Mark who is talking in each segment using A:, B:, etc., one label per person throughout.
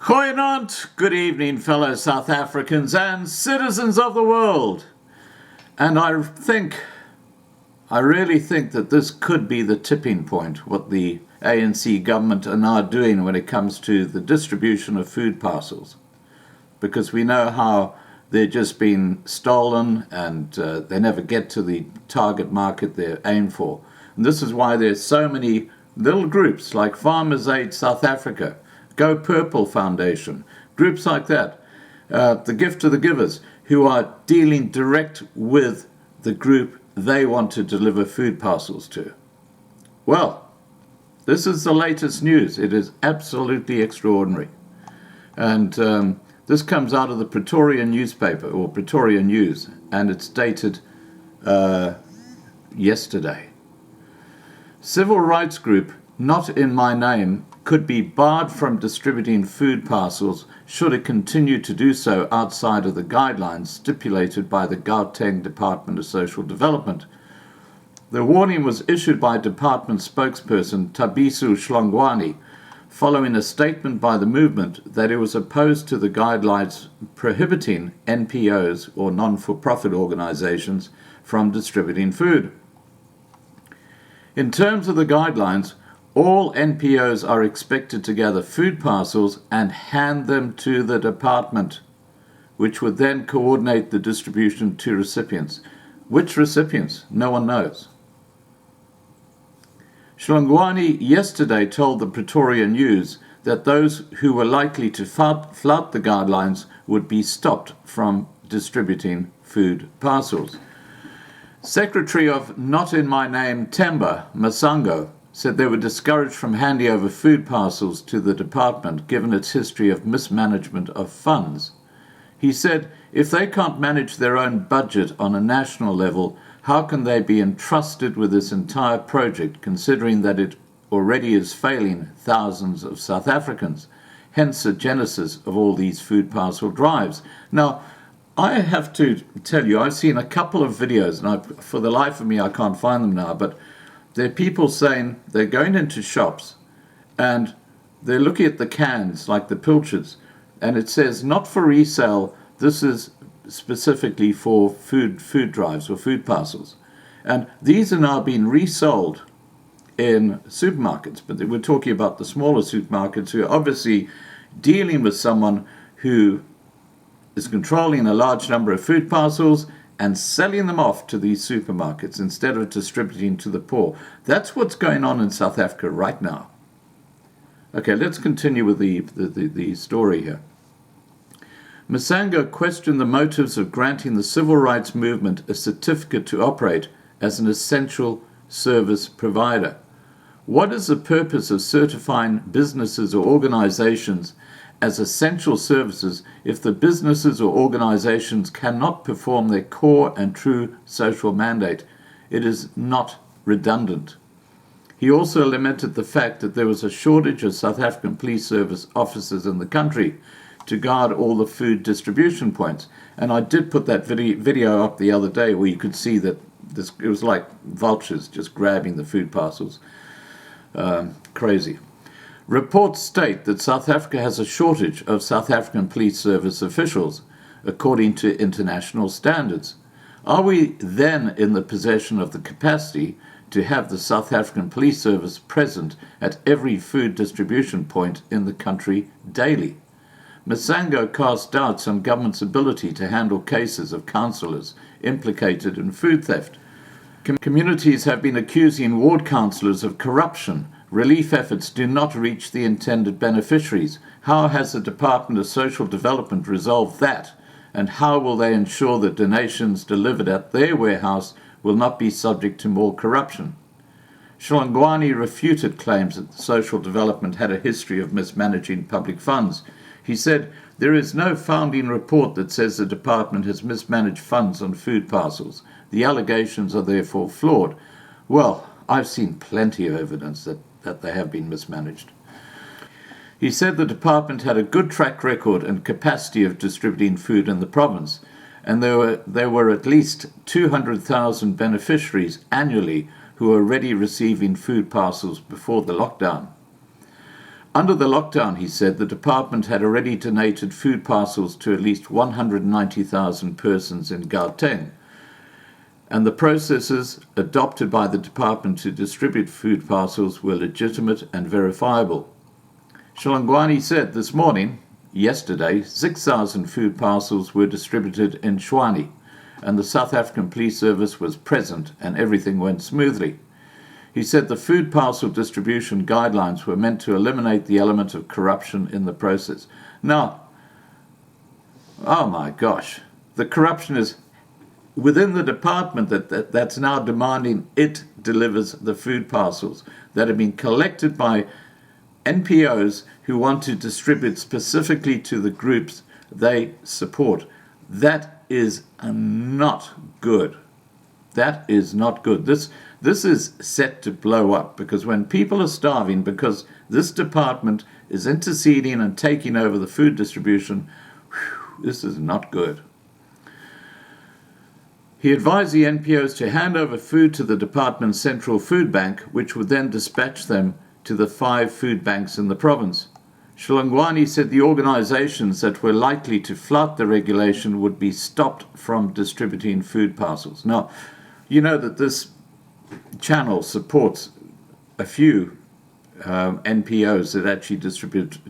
A: Goeienaand, good evening, fellow South Africans and citizens of the world. And I really think that this could be the tipping point, what the ANC government are now doing when it comes to the distribution of food parcels. Because we know how they're just being stolen and they never get to the target market they're aimed for. And this is why there's so many little groups like Farmers Aid South Africa, Go Purple Foundation, groups like that, the Gift to the Givers, who are dealing direct with the group they want to deliver food parcels to. Well, this is the latest news. It is absolutely extraordinary. And this comes out of the Pretoria newspaper, or Pretoria News, and it's dated yesterday. Civil rights group Not In My Name could be barred from distributing food parcels should it continue to do so outside of the guidelines stipulated by the Gauteng Department of Social Development. The warning was issued by Department spokesperson Thabiso Hlongwane following a statement by the movement that it was opposed to the guidelines prohibiting NPOs, or non-for-profit organizations, from distributing food. In terms of the guidelines, all NPOs are expected to gather food parcels and hand them to the department, which would then coordinate the distribution to recipients. Which recipients? No one knows. Hlongwane yesterday told the Pretoria News that those who were likely to flout the guidelines would be stopped from distributing food parcels. Secretary of Not In My Name, Themba Masango, said they were discouraged from handing over food parcels to the department given its history of mismanagement of funds. He said if they can't manage their own budget on a national level, how can they be entrusted with this entire project, considering that it already is failing thousands of South Africans, hence the genesis of all these food parcel drives. Now, I have to tell you, I've seen a couple of videos, and for the life of me I can't find them now, but there are people saying they're going into shops and they're looking at the cans, like the pilchards, and it says not for resale, this is specifically for food drives or food parcels. And these are now being resold in supermarkets, but we're talking about the smaller supermarkets who are obviously dealing with someone who is controlling a large number of food parcels and selling them off to these supermarkets instead of distributing to the poor. That's what's going on in South Africa right now. Okay, let's continue with the story here. Masango questioned the motives of granting the civil rights movement a certificate to operate as an essential service provider. What is the purpose of certifying businesses or organizations as essential services if the businesses or organizations cannot perform their core and true social mandate? It is not redundant. He also lamented the fact that there was a shortage of South African Police Service officers in the country to guard all the food distribution points. And I did put that video up the other day where you could see that it was like vultures just grabbing the food parcels. Crazy. Reports state that South Africa has a shortage of South African Police Service officials, according to international standards. Are we then in the possession of the capacity to have the South African Police Service present at every food distribution point in the country daily? Masango cast doubts on government's ability to handle cases of councillors implicated in food theft. Communities have been accusing ward councillors of corruption. Relief efforts do not reach the intended beneficiaries. How has the Department of Social Development resolved that? And how will they ensure that donations delivered at their warehouse will not be subject to more corruption? Hlongwane refuted claims that social development had a history of mismanaging public funds. He said, there is no founding report that says the department has mismanaged funds on food parcels. The allegations are therefore flawed. Well, I've seen plenty of evidence that they have been mismanaged. He said the department had a good track record and capacity of distributing food in the province, and there were at least 200,000 beneficiaries annually who were already receiving food parcels before the lockdown. Under the lockdown, he said, the department had already donated food parcels to at least 190,000 persons in Gauteng, and the processes adopted by the department to distribute food parcels were legitimate and verifiable. Hlongwane said yesterday, 6,000 food parcels were distributed in Tshwane, and the South African Police Service was present and everything went smoothly. He said the food parcel distribution guidelines were meant to eliminate the element of corruption in the process. Now, oh my gosh, the corruption is within the department that's now demanding it delivers the food parcels that have been collected by NPOs who want to distribute specifically to the groups they support. That is not good. That is not good. This is set to blow up, because when people are starving because this department is interceding and taking over the food distribution, this is not good. He advised the NPOs to hand over food to the department's central food bank, which would then dispatch them to the 5 food banks in the province. Hlongwane said the organizations that were likely to flout the regulation would be stopped from distributing food parcels. Now, you know that this channel supports a few NPOs that actually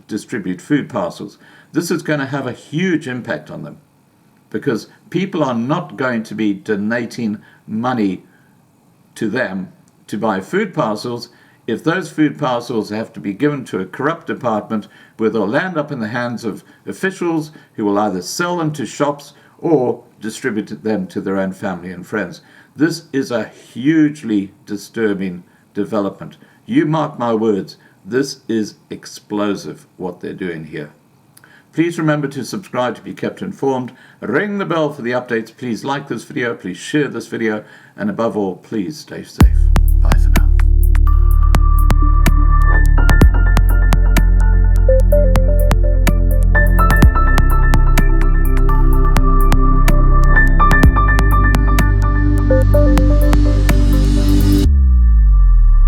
A: distribute food parcels. This is going to have a huge impact on them, because people are not going to be donating money to them to buy food parcels if those food parcels have to be given to a corrupt department where they'll land up in the hands of officials who will either sell them to shops or distribute them to their own family and friends. This is a hugely disturbing development. You mark my words, this is explosive what they're doing here. Please remember to subscribe to be kept informed. Ring the bell for the updates. Please like this video. Please share this video. And above all, please stay safe.